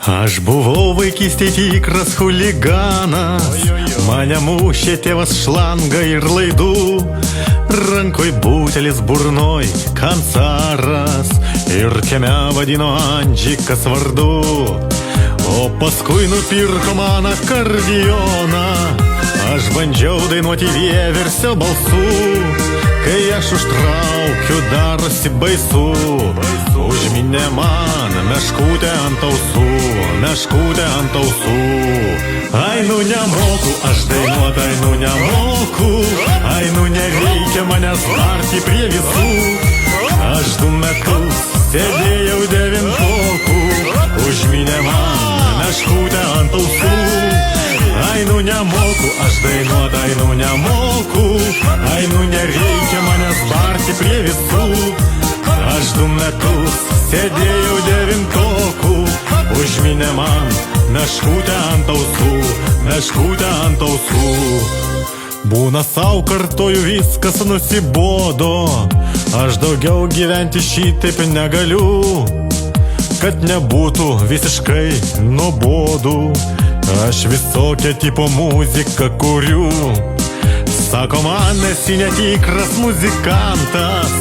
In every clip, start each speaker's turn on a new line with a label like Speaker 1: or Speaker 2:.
Speaker 1: Aš buvau vaikystėj tikras chuliganas, mane mušė tėvas šlangą ir laidų, rankoj butelis, burnoj kancaras ir kieme vadino Andžikas vardu. O paskui nupirko man akordeoną, aš bandžiau dainuoti vieversio balsu. Kai aš užtraukiu, darosi baisu, užminė man meškutę ant ausų, meškutę ant ausų. Ai, nu nemoku, aš dainuot, ai, nu nemoku, ai, nu nereikia manęs varti prie visų. Aš 2 metus sėdėjau devintokų, užminė man meškutę ant ausų. Ai, nu nemoku, aš dainuot, ai, nu nemoku, ai, nu nereikia manęs barti prie visų. Aš 2 metus sėdėjau devintokų, užminė man meškutę ant ausų, meškutę ant ausų. Būna sau kartoju, viskas nusibodo, aš daugiau gyventi šitaip negaliu, kad nebūtų visiškai nuobodu. Aš visokią tipo muziką kuriu. Sako man, esi netikras muzikantas,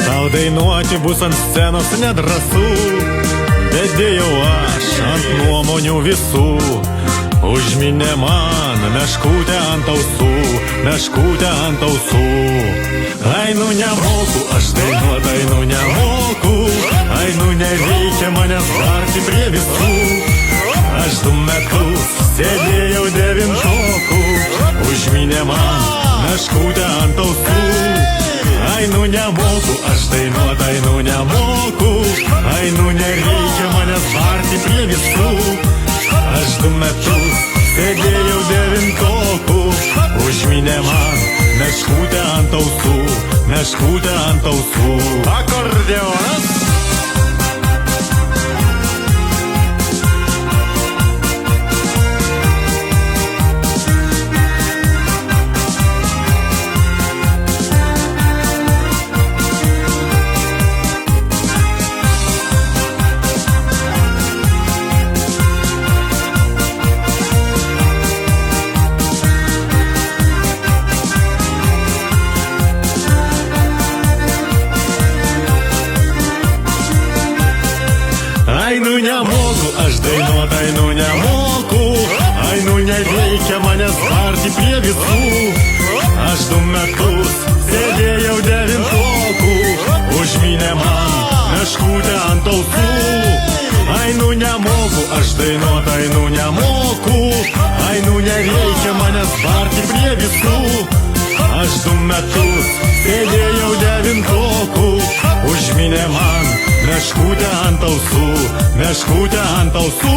Speaker 1: tau dainuoti bus ant scenos nedrąsu. Bet dėjau aš ant nuomonių visų, užminė man meškutę ant ausų, meškutę ant ausų. Ai, nu nemoku, aš dainuot, ai, nu nemoku, ai, nu nereikia manęs barti prie visų. Aš 2 metus sėdėjau devintokų, užminė man meškutę ant ausų. Ai, nu nemoku, aš dainuot, ai, nu nemoku, ai, nu nereikia manęs barti prie visų. Aš 2 metus sėdėjau devintokų, užminė man meškutę ant ausų, meškutę ant ausų. Akordeonas. Ai, nu nemoku, aš dainuot, ai, nu nemoku, ai, nu nereikia manęs barti prie visų. Aš 2 metus sėdėjau devintokų, užminė man meškutę ant ausų. Ai, nu nemoku, aš dainuot, ai, nu nemoku, ai, nu nereikia manęs barti prie visų. Aš 2 metus sėdėjau devintokų, užminė man meškutę ant ausų, meškutę ant ausų.